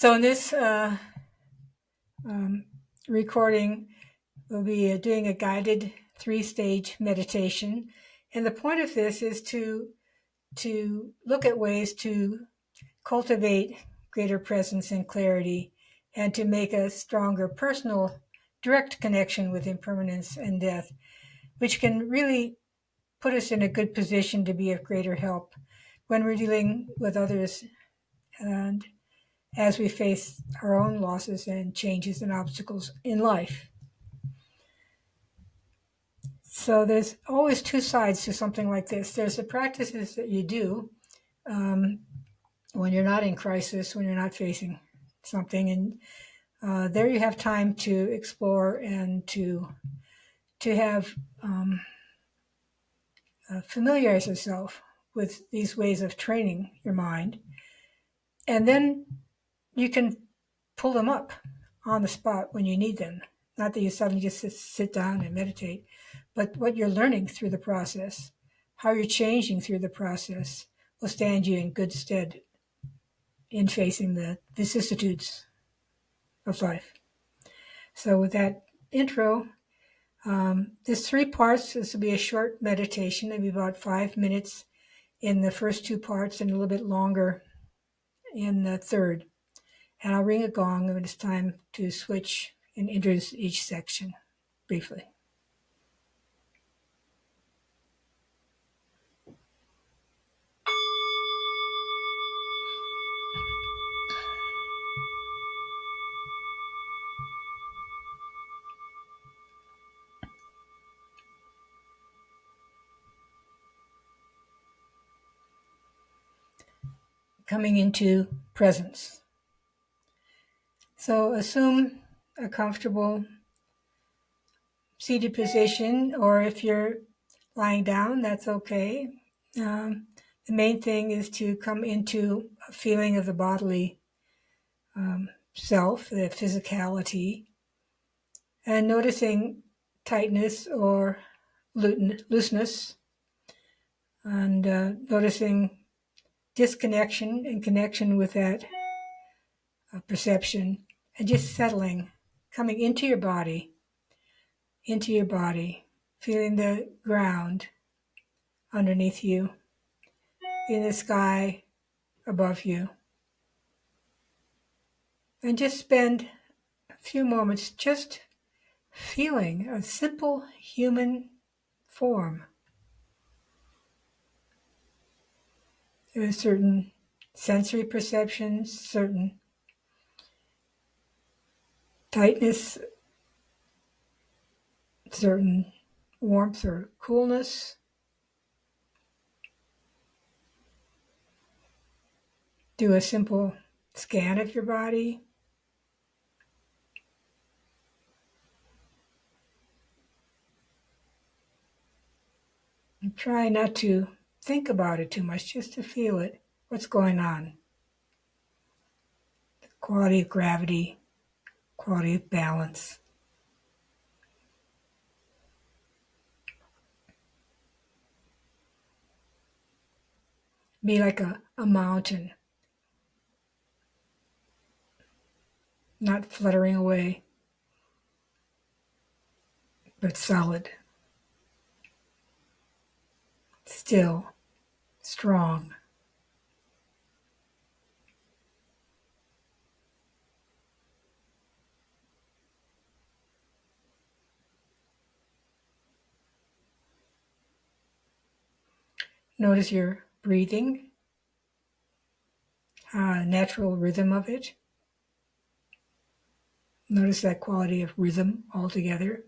So in this recording, we'll be doing a guided 3-stage meditation. And the point of this is to look at ways to cultivate greater presence and clarity and to make a stronger personal direct connection with impermanence and death, which can really put us in a good position to be of greater help when we're dealing with others and as we face our own losses and changes and obstacles in life. So there's always two sides to something like this. There's the practices that you do when you're not in crisis, when you're not facing something, and there you have time to explore and to have familiarize yourself with these ways of training your mind, and then you can pull them up on the spot when you need them. Not that you suddenly just sit down and meditate, but what you're learning through the process, how you're changing through the process, will stand you in good stead in facing the vicissitudes of life. So with that intro, there's 3 parts. This will be a short meditation, maybe about 5 minutes in the first 2 parts and a little bit longer in the third. And I'll ring a gong when it's time to switch and introduce each section briefly. Coming into presence. So assume a comfortable seated position, or if you're lying down, that's okay. The main thing is to come into a feeling of the bodily self, the physicality, and noticing tightness or looseness, and noticing disconnection and connection with that perception, and just settling, coming into your body, feeling the ground underneath you, in the sky above you. And just spend a few moments just feeling a simple human form. There are certain sensory perceptions, certain tightness, certain warmth or coolness. Do a simple scan of your body. And try not to think about it too much, just to feel it, what's going on. The quality of gravity, quality of balance. Be like a mountain, not fluttering away, but solid, still, strong. Notice your breathing, natural rhythm of it. Notice that quality of rhythm altogether.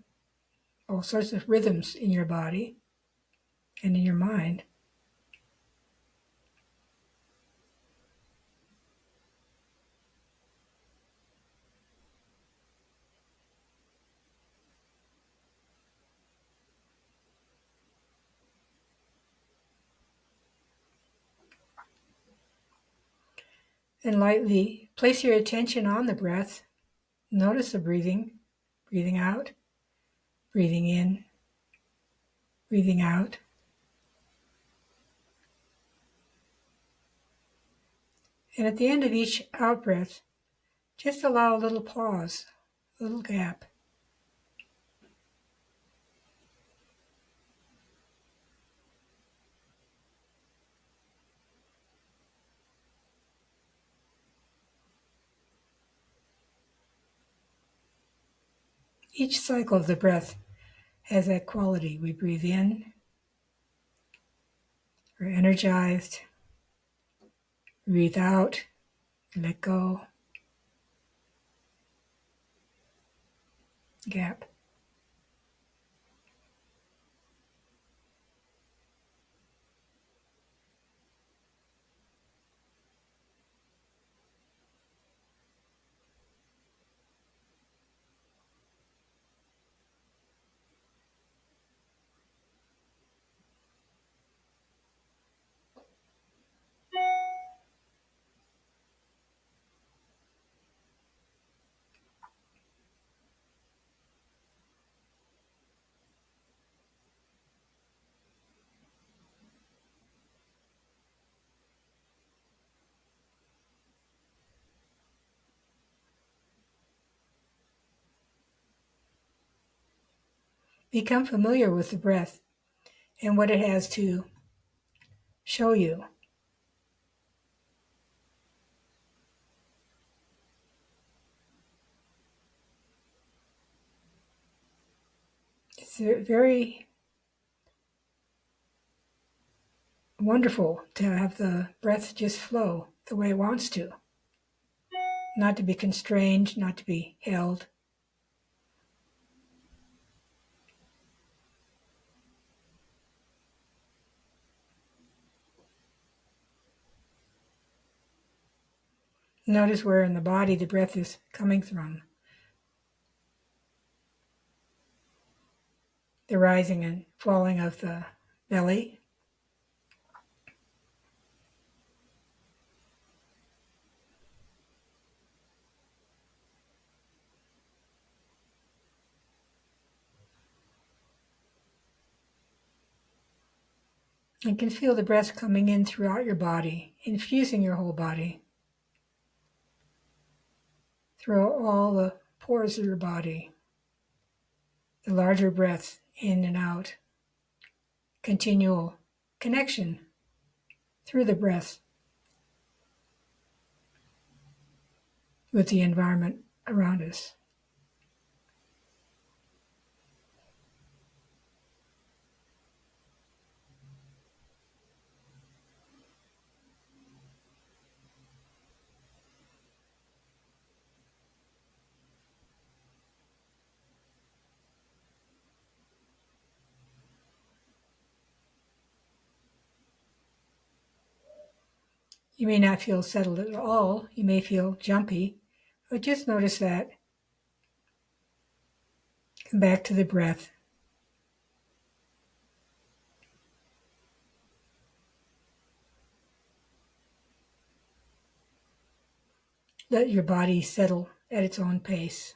All sorts of rhythms in your body and in your mind. And lightly place your attention on the breath. Notice the breathing, breathing out, breathing in, breathing out. And at the end of each out-breath, Just allow a little pause, a little gap. Each cycle of the breath has that quality. We breathe in, we're energized, breathe out, let go, gap. Become familiar with the breath and what it has to show you. It's very wonderful to have the breath just flow the way it wants to, not to be constrained, not to be held. Notice where in the body the breath is coming from. The rising and falling of the belly. You can feel the breath coming in throughout your body, infusing your whole body, through all the pores of your body. The larger breath in and out, continual connection through the breath with the environment around us. You may not feel settled at all. You may feel jumpy, but just notice that. Come back to the breath. Let your body settle at its own pace.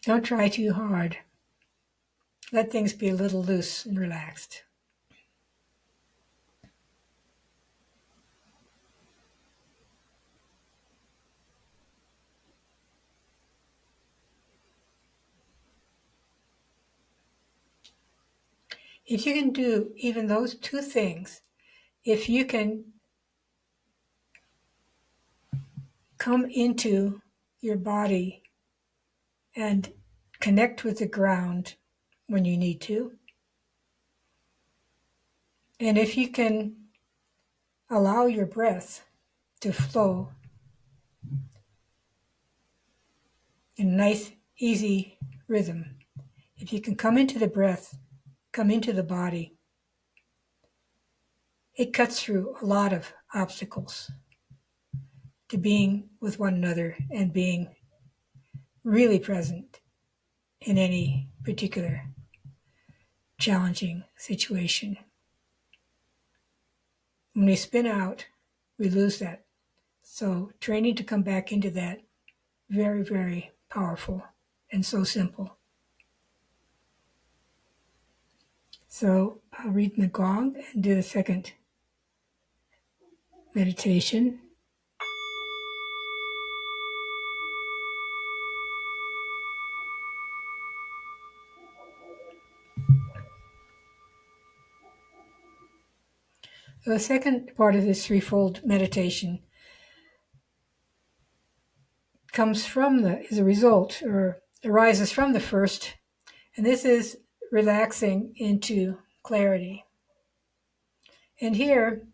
Don't try too hard. Let things be a little loose and relaxed. If you can do even those two things, if you can come into your body and connect with the ground when you need to, and if you can allow your breath to flow in a nice, easy rhythm, if you can come into the breath, come into the body, it cuts through a lot of obstacles to being with one another and being really present in any particular challenging situation. When we spin out, we lose that. So training to come back into that, very, very powerful and so simple. So I'll read the gong and do the second meditation. The second part of this threefold meditation is a result or arises from the first, and this is relaxing into clarity. And here,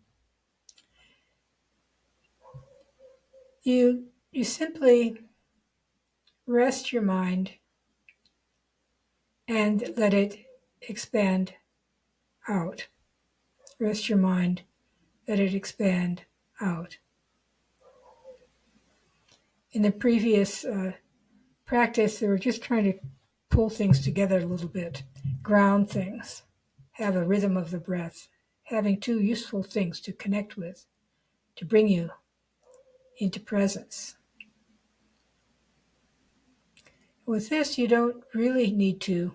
you simply rest your mind and let it expand out. Rest your mind, let it expand out. In the previous practice, they were just trying to pull things together a little bit, ground things, have a rhythm of the breath, having two useful things to connect with, to bring you into presence. With this, you don't really need to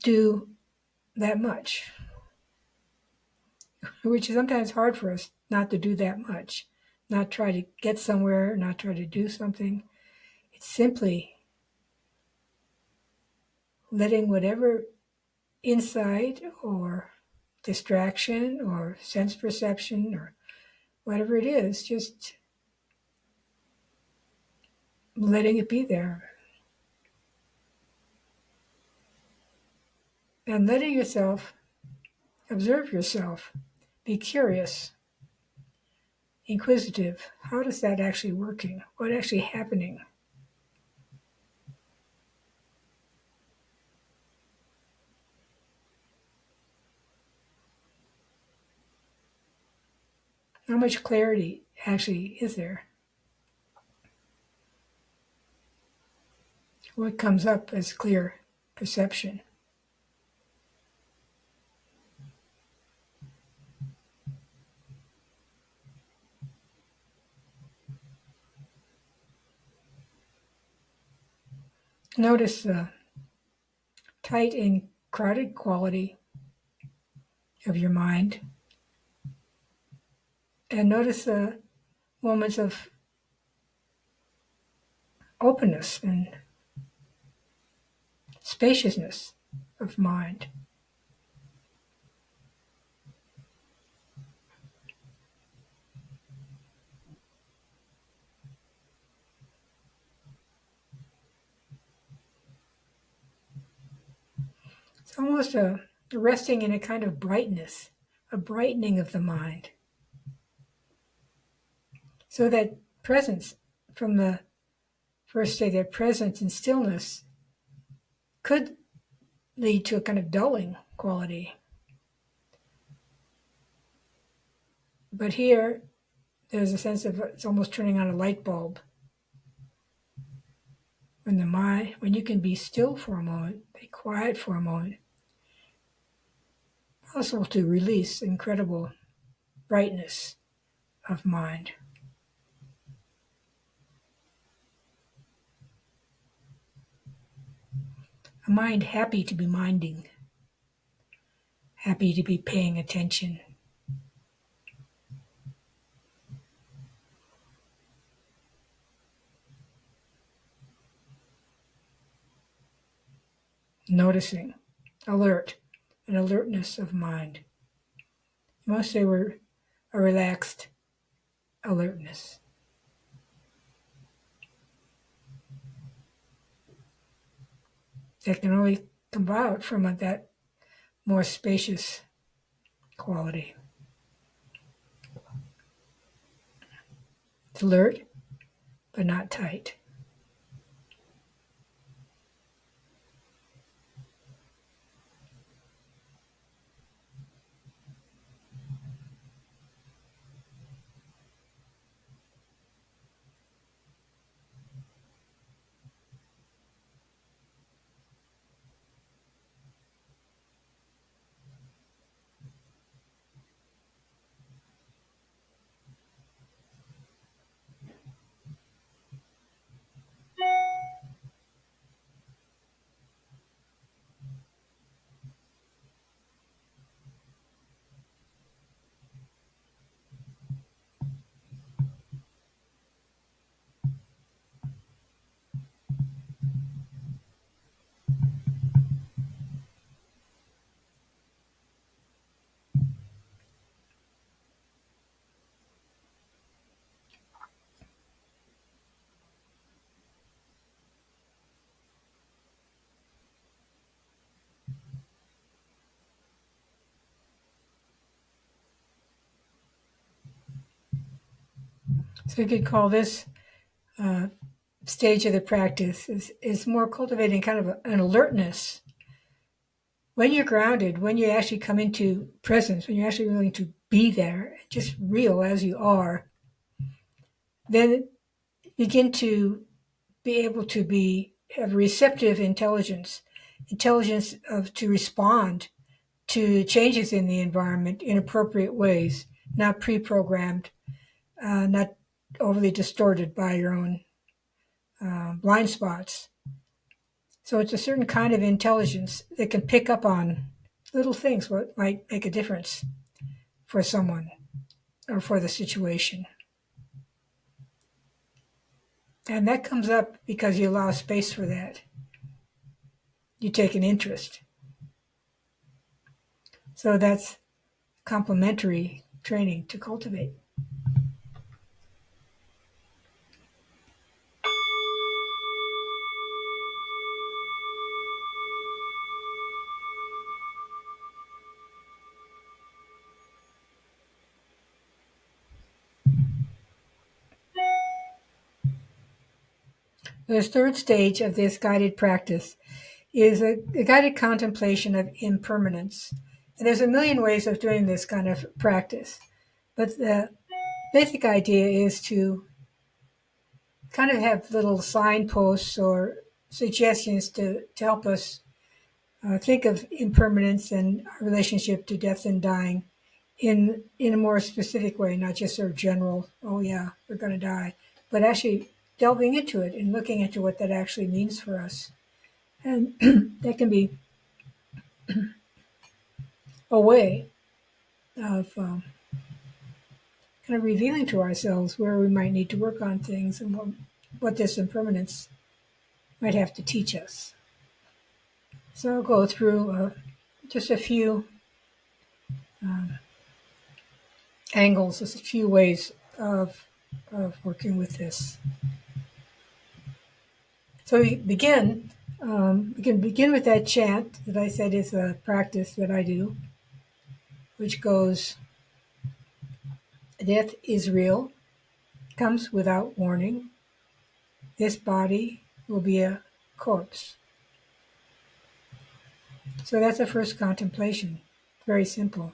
do that much, which is sometimes hard for us not to do that much, not try to get somewhere, not try to do something. It's simply letting whatever insight or distraction or sense perception or whatever it is, just letting it be there. And letting yourself observe yourself, be curious, inquisitive. How is that actually working? What actually happening? How much clarity actually is there? What comes up as clear perception? Notice the tight and crowded quality of your mind. And notice the moments of openness and spaciousness of mind. It's almost a resting in a kind of brightness, a brightening of the mind. So that presence from the first day, that presence and stillness could lead to a kind of dulling quality. But here, there's a sense of it's almost turning on a light bulb. When you can be still for a moment, be quiet for a moment, possible to release incredible brightness of mind. A mind happy to be minding, happy to be paying attention. Noticing, alert, an alertness of mind. You must say we're a relaxed alertness. That can only come out from that more spacious quality. It's alert, but not tight. So you could call this stage of the practice is more cultivating kind of an alertness. When you're grounded, when you actually come into presence, when you're actually willing to be there, just real as you are, then begin to be able to have receptive intelligence to respond to changes in the environment in appropriate ways, not pre-programmed, not overly distorted by your own blind spots. So it's a certain kind of intelligence that can pick up on little things, what might make a difference for someone or for the situation. And that comes up because you allow space for that. You take an interest. So that's complementary training to cultivate. The third stage of this guided practice is a guided contemplation of impermanence. And there's a million ways of doing this kind of practice. But the basic idea is to kind of have little signposts or suggestions to help us think of impermanence and our relationship to death and dying in a more specific way, not just sort of general, oh yeah, we're going to die, but actually delving into it and looking into what that actually means for us. And that can be a way of kind of revealing to ourselves where we might need to work on things and what this impermanence might have to teach us. So I'll go through just a few angles, just a few ways of working with this. So we can begin with that chant that I said is a practice that I do, which goes, death is real, comes without warning. This body will be a corpse. So that's the first contemplation. Very simple.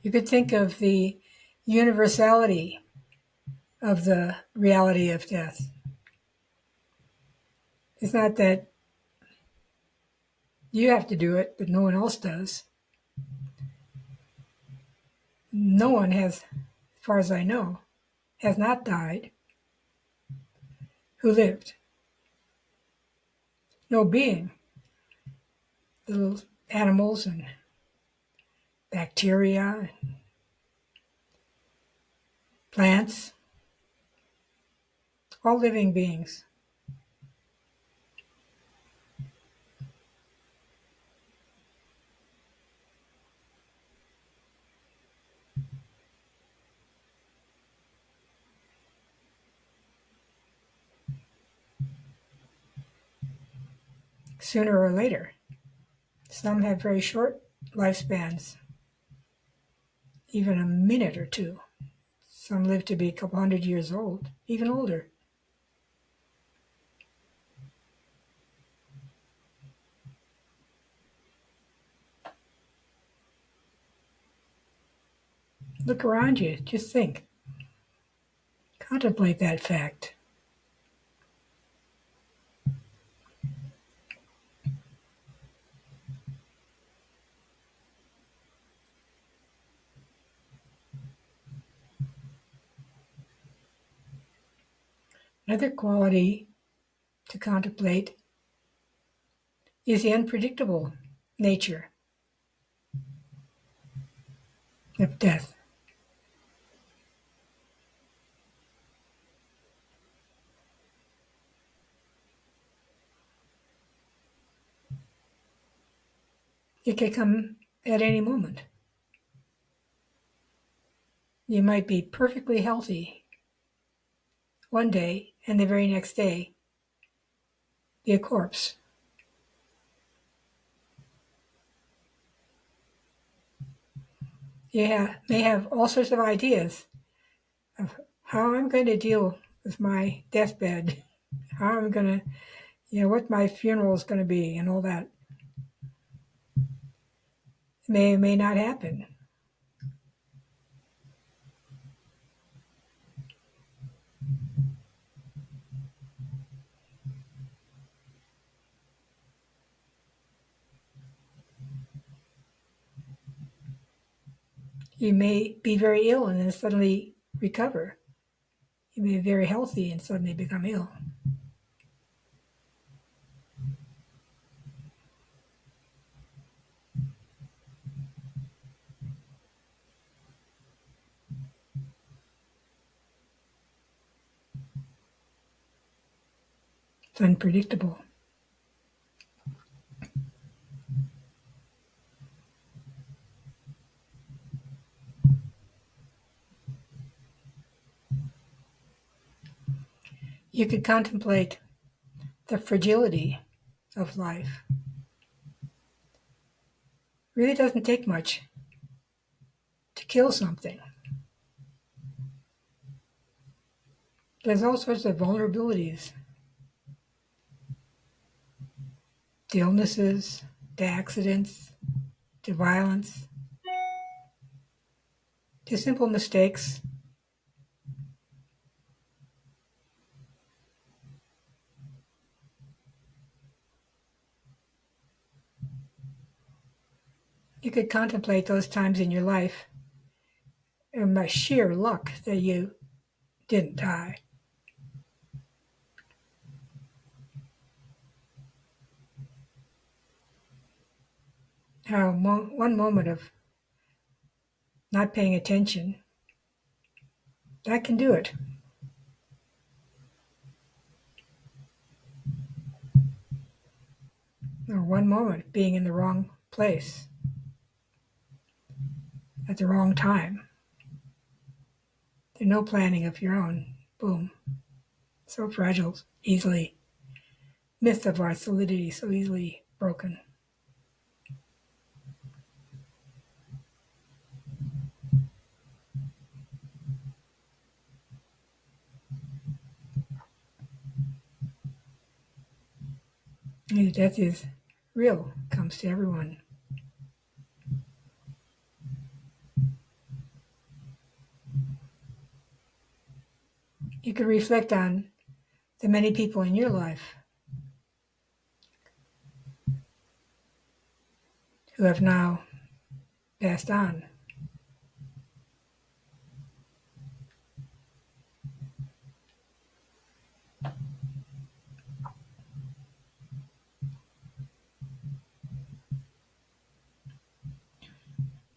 You could think of the universality of the reality of death. It's not that you have to do it, but no one else does. No one has, as far as I know, has not died who lived. No being, little animals and bacteria, and plants, all living beings. Sooner or later. Some have very short lifespans, even a minute or two. Some live to be a couple hundred years old, even older. Look around you, just think. Contemplate that fact. Another quality to contemplate is the unpredictable nature of death. It can come at any moment. You might be perfectly healthy one day, and the very next day be a corpse. You may have all sorts of ideas of how I'm going to deal with my deathbed, how I'm going to, what my funeral is going to be, and all that. It may or may not happen. You may be very ill and then suddenly recover. You may be very healthy and suddenly become ill. It's unpredictable. You could contemplate the fragility of life. It really doesn't take much to kill something. There's all sorts of vulnerabilities, to illnesses, to accidents, to violence, to simple mistakes. You could contemplate those times in your life and by sheer luck that you didn't die. How one moment of not paying attention, that can do it. Or one moment being in the wrong place at the wrong time. There's no planning of your own. Boom. So fragile, easily. Myth of our solidity, so easily broken. Death is real, comes to everyone. You could reflect on the many people in your life who have now passed on.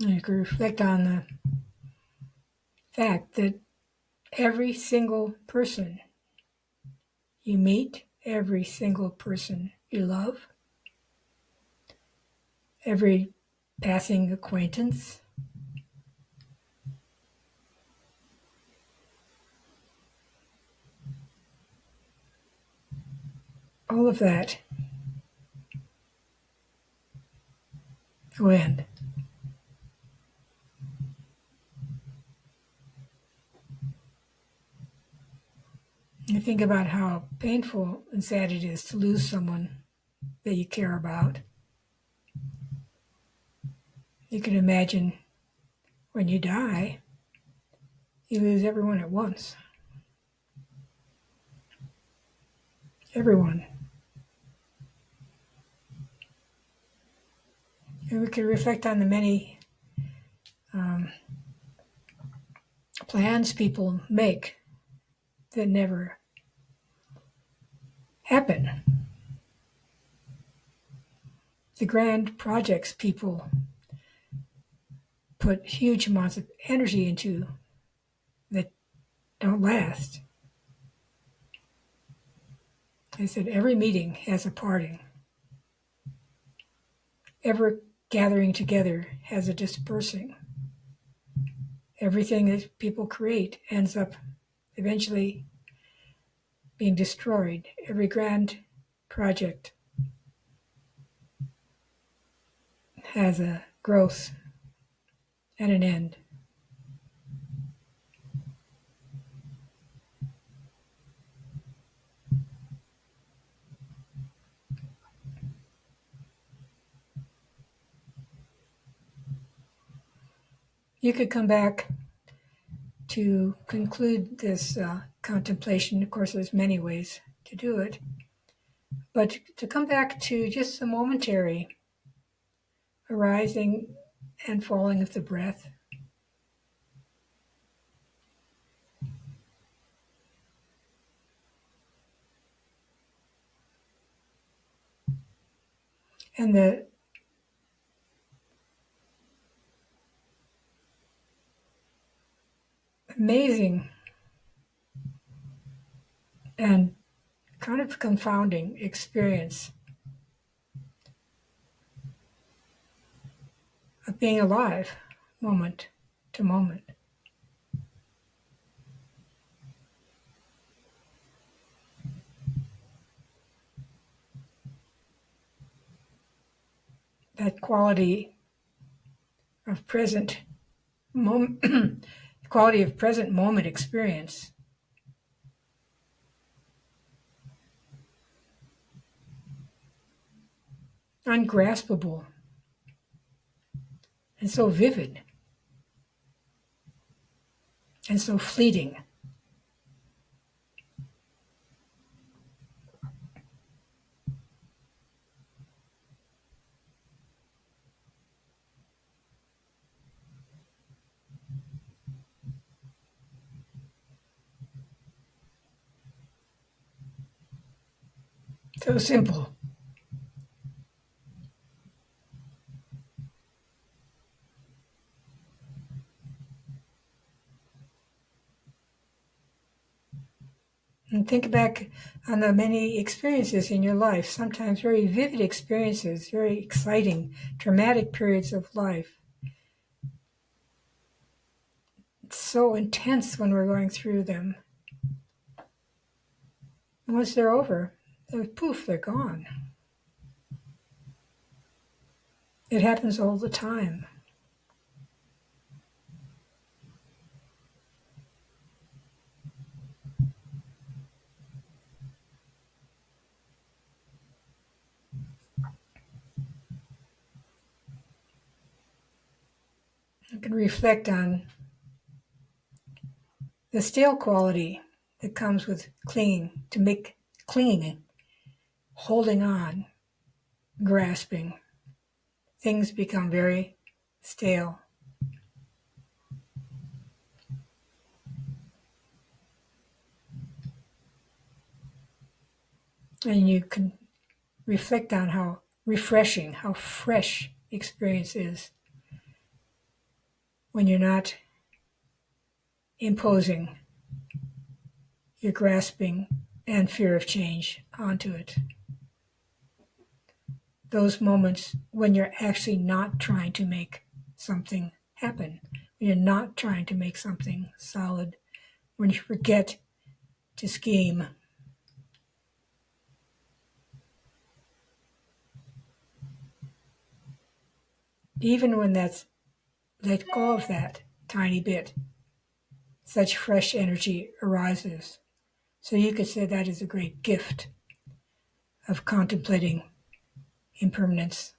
And you could reflect on the fact that every single person you meet, every single person you love, every passing acquaintance, all of that will end. You think about how painful and sad it is to lose someone that you care about. You can imagine when you die, you lose everyone at once. Everyone. And we can reflect on the many plans people make that never happen. The grand projects people put huge amounts of energy into that don't last. I said every meeting has a parting. Every gathering together has a dispersing. Everything that people create ends up eventually being destroyed. Every grand project has a growth and an end. You could come back to conclude this contemplation. Of course, there's many ways to do it, but to come back to just a momentary arising and falling of the breath. And the amazing and kind of confounding experience of being alive moment to moment. That quality of present moment, quality of present moment experience. Ungraspable and so vivid and so fleeting. So simple. And think back on the many experiences in your life, sometimes very vivid experiences, very exciting, dramatic periods of life. It's so intense when we're going through them. And once they're over, poof, they're gone. It happens all the time. You can reflect on the stale quality that comes with clinging, holding on, grasping. Things become very stale. And you can reflect on how refreshing, how fresh experience is when you're not imposing your grasping and fear of change onto it. Those moments when you're actually not trying to make something happen, when you're not trying to make something solid, when you forget to scheme. Even when that's let go of that tiny bit, such fresh energy arises. So you could say that is a great gift of contemplating impermanence,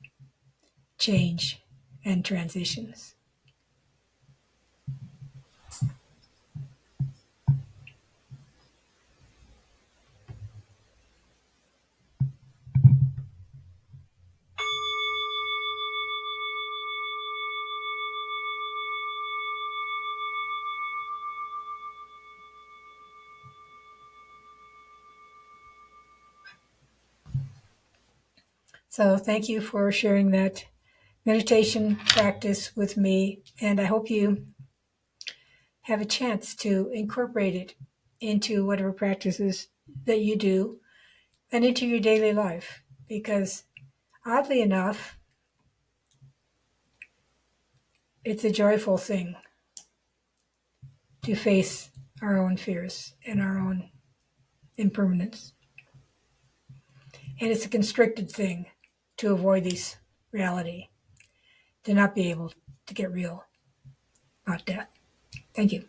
change, and transitions. So thank you for sharing that meditation practice with me, and I hope you have a chance to incorporate it into whatever practices that you do and into your daily life. Because oddly enough, it's a joyful thing to face our own fears and our own impermanence. And it's a constricted thing to avoid these reality, to not be able to get real about death. Thank you.